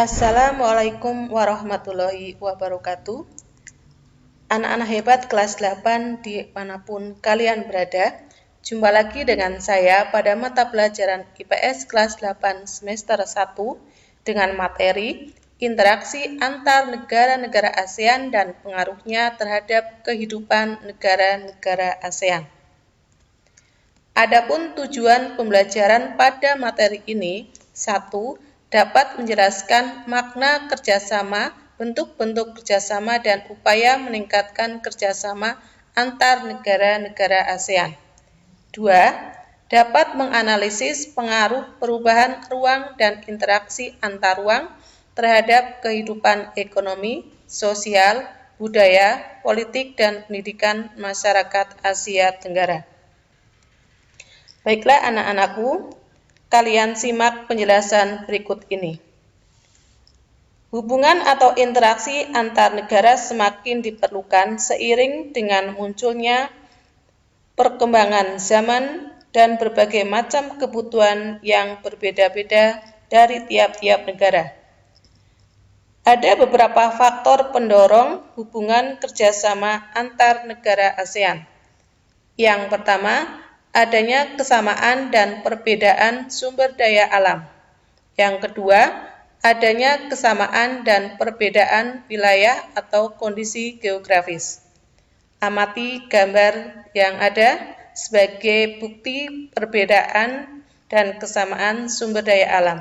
Assalamualaikum warahmatullahi wabarakatuh. Anak-anak hebat kelas 8 dimanapun kalian berada, jumpa lagi dengan saya pada mata pelajaran IPS kelas 8 semester 1 dengan materi interaksi antar negara-negara ASEAN dan pengaruhnya terhadap kehidupan negara-negara ASEAN. Adapun tujuan pembelajaran pada materi ini, 1. Dapat menjelaskan makna kerjasama, bentuk-bentuk kerjasama dan upaya meningkatkan kerjasama antar negara-negara ASEAN. 2. Dapat menganalisis pengaruh perubahan ruang dan interaksi antar ruang terhadap kehidupan ekonomi, sosial, budaya, politik, dan pendidikan masyarakat Asia Tenggara. Baiklah anak-anakku, kalian simak penjelasan berikut ini. Hubungan atau interaksi antar negara semakin diperlukan seiring dengan munculnya perkembangan zaman dan berbagai macam kebutuhan yang berbeda-beda dari tiap-tiap negara. Ada beberapa faktor pendorong hubungan kerjasama antar negara ASEAN. Yang pertama, adanya kesamaan dan perbedaan sumber daya alam. Yang kedua, adanya kesamaan dan perbedaan wilayah atau kondisi geografis. Amati gambar yang ada sebagai bukti perbedaan dan kesamaan sumber daya alam.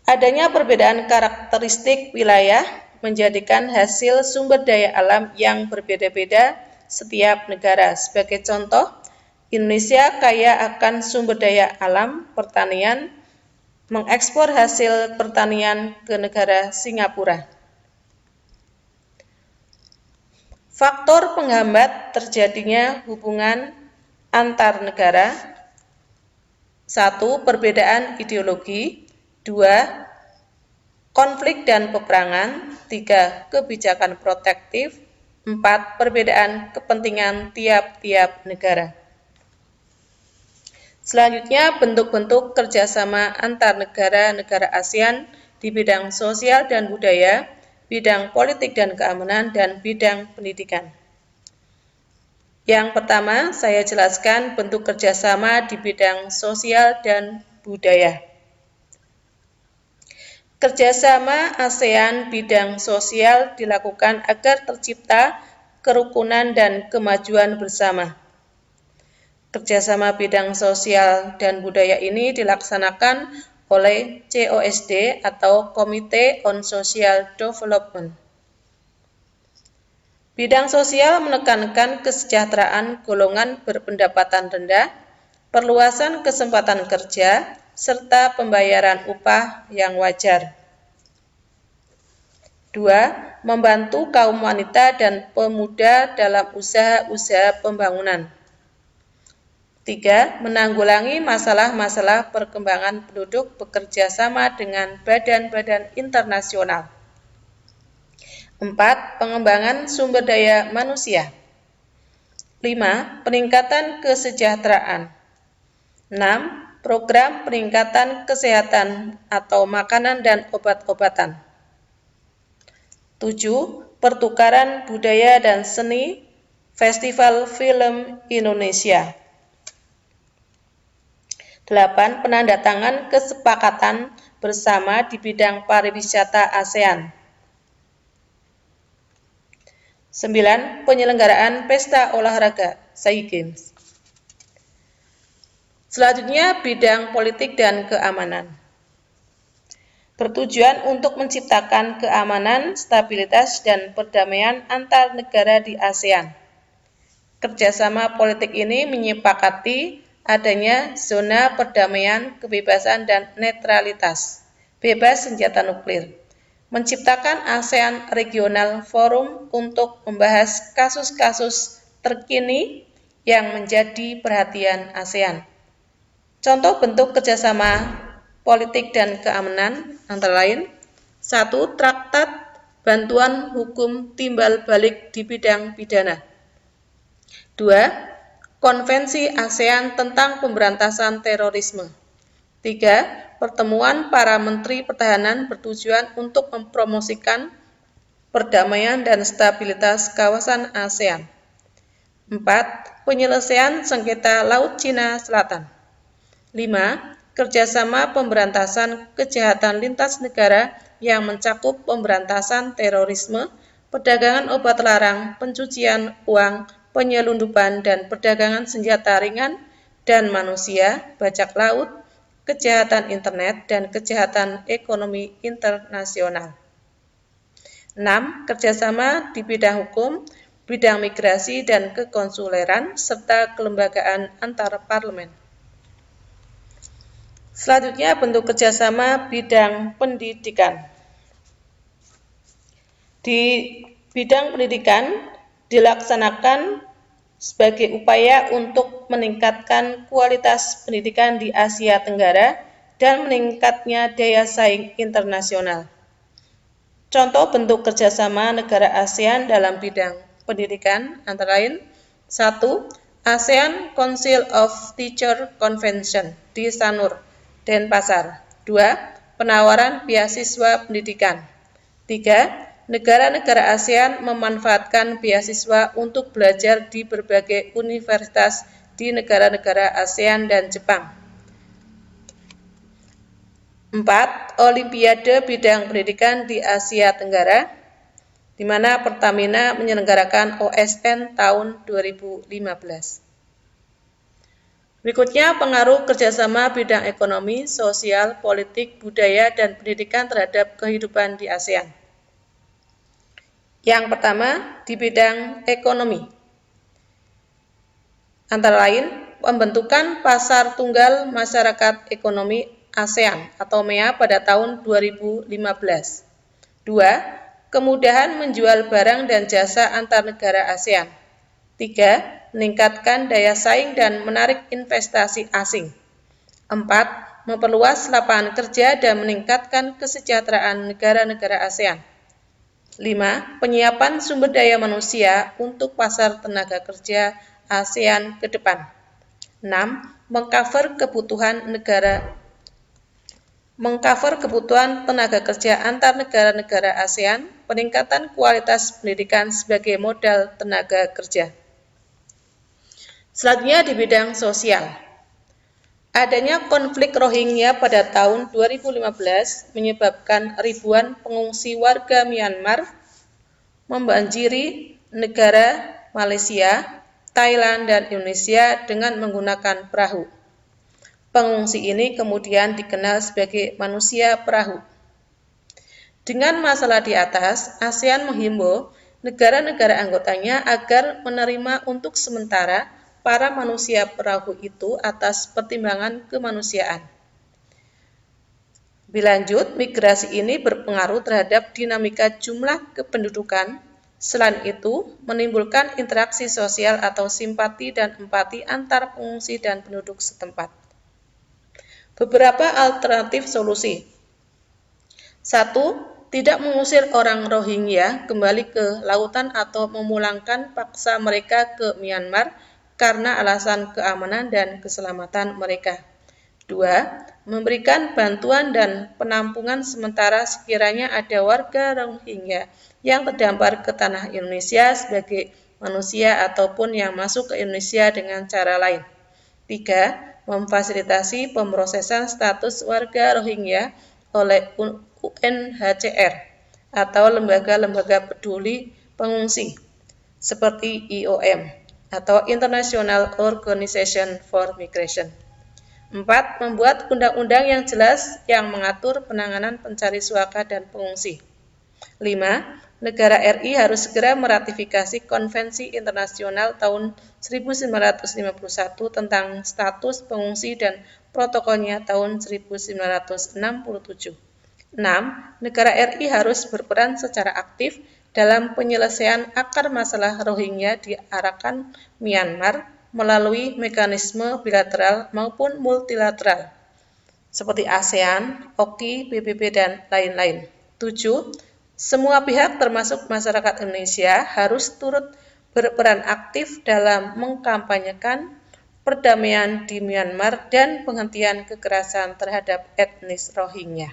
Adanya perbedaan karakteristik wilayah menjadikan hasil sumber daya alam yang berbeda-beda setiap negara. Sebagai contoh, Indonesia kaya akan sumber daya alam pertanian, mengekspor hasil pertanian ke negara Singapura. Faktor penghambat terjadinya hubungan antar negara. 1. Perbedaan ideologi. 2. Konflik dan peperangan. 3. Kebijakan protektif. 4. Perbedaan kepentingan tiap-tiap negara. Selanjutnya, bentuk-bentuk kerjasama antar negara-negara ASEAN di bidang sosial dan budaya, bidang politik dan keamanan, dan bidang pendidikan. Yang pertama, saya jelaskan bentuk kerjasama di bidang sosial dan budaya. Kerjasama ASEAN bidang sosial dilakukan agar tercipta kerukunan dan kemajuan bersama. Kerjasama bidang sosial dan budaya ini dilaksanakan oleh COSD atau Committee on Social Development. Bidang sosial menekankan kesejahteraan golongan berpendapatan rendah, perluasan kesempatan kerja, serta pembayaran upah yang wajar. 2. Membantu kaum wanita dan pemuda dalam usaha-usaha pembangunan. 3. Menanggulangi masalah-masalah perkembangan penduduk bekerja sama dengan badan-badan internasional. 4. Pengembangan sumber daya manusia. 5. Peningkatan kesejahteraan. 6. Program peningkatan kesehatan atau makanan dan obat-obatan. 7. Pertukaran budaya dan seni, Festival Film Indonesia. 8. Penandatangan kesepakatan bersama di bidang pariwisata ASEAN. 9. Penyelenggaraan pesta olahraga SEA Games. Selanjutnya, bidang politik dan keamanan. Bertujuan untuk menciptakan keamanan, stabilitas, dan perdamaian antar negara di ASEAN. Kerjasama politik ini menyepakati adanya zona perdamaian, kebebasan, dan netralitas, bebas senjata nuklir. Menciptakan ASEAN Regional Forum untuk membahas kasus-kasus terkini yang menjadi perhatian ASEAN. Contoh bentuk kerjasama politik dan keamanan antara lain: 1. Traktat Bantuan Hukum Timbal Balik di bidang pidana. 2. Konvensi ASEAN tentang pemberantasan terorisme. 3. Pertemuan para Menteri Pertahanan bertujuan untuk mempromosikan perdamaian dan stabilitas kawasan ASEAN. 4. Penyelesaian sengketa Laut Cina Selatan. 5. Kerjasama pemberantasan kejahatan lintas negara yang mencakup pemberantasan terorisme, perdagangan obat terlarang, pencucian uang, penyelundupan dan perdagangan senjata ringan dan manusia, bajak laut, kejahatan internet, dan kejahatan ekonomi internasional. 6. Kerjasama di bidang hukum, bidang migrasi dan kekonsuleran, serta kelembagaan antar parlemen. Selanjutnya, bentuk kerjasama bidang pendidikan. Di bidang pendidikan dilaksanakan sebagai upaya untuk meningkatkan kualitas pendidikan di Asia Tenggara dan meningkatnya daya saing internasional. Contoh bentuk kerjasama negara ASEAN dalam bidang pendidikan antara lain: 1. ASEAN Council of Teachers Convention di Sanur, Denpasar. 2. Penawaran beasiswa pendidikan. 3. Negara-negara ASEAN memanfaatkan beasiswa untuk belajar di berbagai universitas di negara-negara ASEAN dan Jepang. 4. Olimpiade bidang pendidikan di Asia Tenggara, di mana Pertamina menyelenggarakan OSN tahun 2015. Berikutnya, pengaruh kerjasama bidang ekonomi, sosial, politik, budaya, dan pendidikan terhadap kehidupan di ASEAN. Yang pertama, di bidang ekonomi. Antara lain, pembentukan Pasar Tunggal Masyarakat Ekonomi ASEAN atau MEA pada tahun 2015. 2. Kemudahan menjual barang dan jasa antar negara ASEAN. 3. Meningkatkan daya saing dan menarik investasi asing. 4. Memperluas lapangan kerja dan meningkatkan kesejahteraan negara-negara ASEAN. 5. Penyiapan sumber daya manusia untuk pasar tenaga kerja ASEAN ke depan. 6. Mengcover kebutuhan tenaga kerja antar negara-negara ASEAN, peningkatan kualitas pendidikan sebagai modal tenaga kerja. Selanjutnya di bidang sosial. Adanya konflik Rohingya pada tahun 2015 menyebabkan ribuan pengungsi warga Myanmar membanjiri negara Malaysia, Thailand, dan Indonesia dengan menggunakan perahu. Pengungsi ini kemudian dikenal sebagai manusia perahu. Dengan masalah di atas, ASEAN menghimbau negara-negara anggotanya agar menerima untuk sementara para manusia perahu itu atas pertimbangan kemanusiaan. Lebih lanjut, migrasi ini berpengaruh terhadap dinamika jumlah kependudukan. Selain itu, menimbulkan interaksi sosial atau simpati dan empati antar pengungsi dan penduduk setempat. Beberapa alternatif solusi. 1. Tidak mengusir orang Rohingya kembali ke lautan atau memulangkan paksa mereka ke Myanmar karena alasan keamanan dan keselamatan mereka. 2. Memberikan bantuan dan penampungan sementara sekiranya ada warga Rohingya yang terdampar ke tanah Indonesia sebagai manusia ataupun yang masuk ke Indonesia dengan cara lain. 3. Memfasilitasi pemrosesan status warga Rohingya oleh UNHCR atau lembaga-lembaga peduli pengungsi seperti IOM atau International Organization for Migration. 4. Membuat undang-undang yang jelas yang mengatur penanganan pencari suaka dan pengungsi. 5. Negara RI harus segera meratifikasi Konvensi Internasional tahun 1951 tentang status pengungsi dan protokolnya tahun 1967. 6. Negara RI harus berperan secara aktif dalam penyelesaian akar masalah Rohingya di Arakan, Myanmar melalui mekanisme bilateral maupun multilateral seperti ASEAN, OKI, PBB, dan lain-lain. 7. Semua pihak termasuk masyarakat Indonesia harus turut berperan aktif dalam mengkampanyekan perdamaian di Myanmar, dan penghentian kekerasan terhadap etnis Rohingya.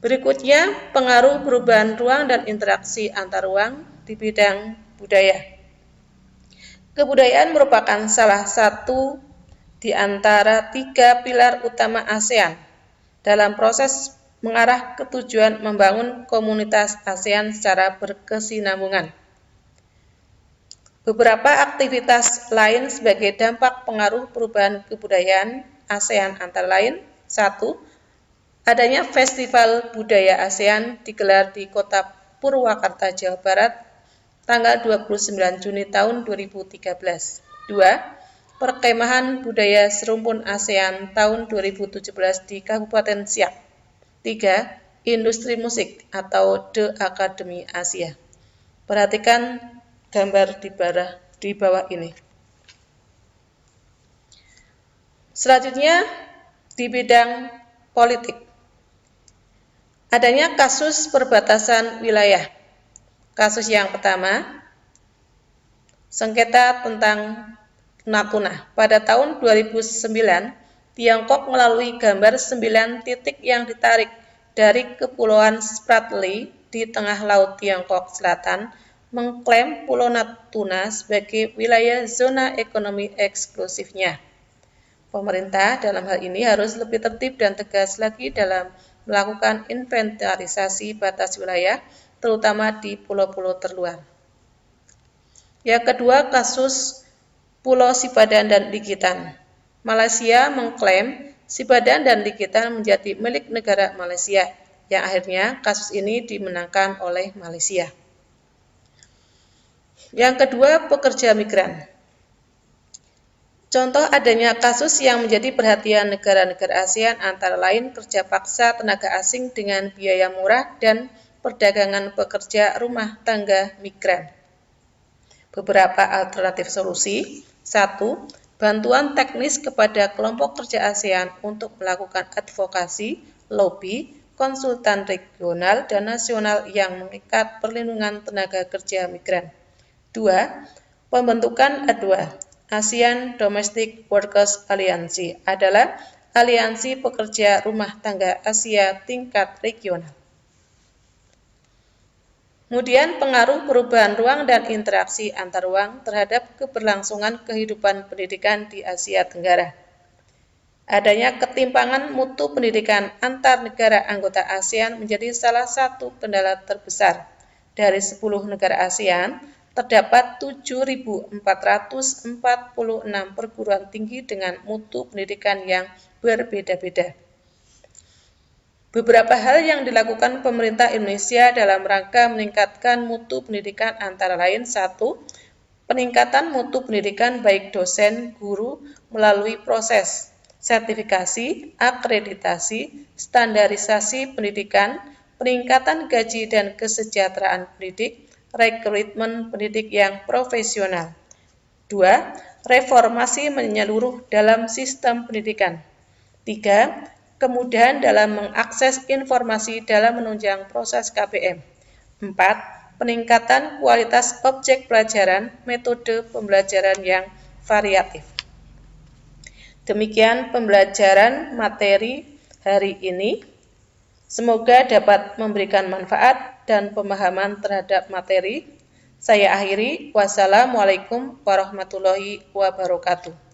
Berikutnya, pengaruh perubahan ruang dan interaksi antar ruang di bidang budaya. Kebudayaan merupakan salah satu di antara 3 pilar utama ASEAN dalam proses mengarah ke tujuan membangun komunitas ASEAN secara berkesinambungan. Beberapa aktivitas lain sebagai dampak pengaruh perubahan kebudayaan ASEAN antara lain: 1. Adanya Festival Budaya ASEAN digelar di Kota Purwakarta, Jawa Barat, tanggal 29 Juni tahun 2013. 2. Perkemahan Budaya Serumpun ASEAN tahun 2017 di Kabupaten Siak. 3. Industri musik atau The Academy Asia. Perhatikan gambar di bawah ini. Selanjutnya, di bidang politik. Adanya kasus perbatasan wilayah. Kasus yang pertama, sengketa tentang Natuna. Pada tahun 2009, Tiongkok melalui gambar 9 titik yang ditarik dari Kepulauan Spratly di tengah Laut Tiongkok Selatan mengklaim Pulau Natuna sebagai wilayah zona ekonomi eksklusifnya. Pemerintah dalam hal ini harus lebih tertib dan tegas lagi dalam melakukan inventarisasi batas wilayah, terutama di pulau-pulau terluar. Yang kedua, kasus Pulau Sipadan dan Likitan. Malaysia mengklaim Sipadan dan Likitan menjadi milik negara Malaysia, yang akhirnya kasus ini dimenangkan oleh Malaysia. Yang kedua, pekerja migran. Contoh adanya kasus yang menjadi perhatian negara-negara ASEAN antara lain kerja paksa tenaga asing dengan biaya murah dan perdagangan pekerja rumah tangga migran. Beberapa alternatif solusi. 1. Bantuan teknis kepada kelompok kerja ASEAN untuk melakukan advokasi, lobby, konsultan regional dan nasional yang mengikat perlindungan tenaga kerja migran. 2. Pembentukan A2. ASEAN Domestic Workers Alliance adalah aliansi pekerja rumah tangga Asia tingkat regional. Kemudian pengaruh perubahan ruang dan interaksi antar ruang terhadap keberlangsungan kehidupan pendidikan di Asia Tenggara. Adanya ketimpangan mutu pendidikan antar negara anggota ASEAN menjadi salah satu kendala terbesar. Dari 10 negara ASEAN, terdapat 7.446 perguruan tinggi dengan mutu pendidikan yang berbeda-beda. Beberapa hal yang dilakukan pemerintah Indonesia dalam rangka meningkatkan mutu pendidikan antara lain: 1. Peningkatan mutu pendidikan baik dosen, guru melalui proses sertifikasi, akreditasi, standarisasi pendidikan, peningkatan gaji dan kesejahteraan pendidik, rekrutmen pendidik yang profesional. 2. Reformasi menyeluruh dalam sistem pendidikan. 3. Kemudahan dalam mengakses informasi dalam menunjang proses KPM. 4. Peningkatan kualitas objek pelajaran, metode pembelajaran yang variatif. Demikian pembelajaran materi hari ini. Semoga dapat memberikan manfaat dan pemahaman terhadap materi. Saya akhiri. Wassalamualaikum warahmatullahi wabarakatuh.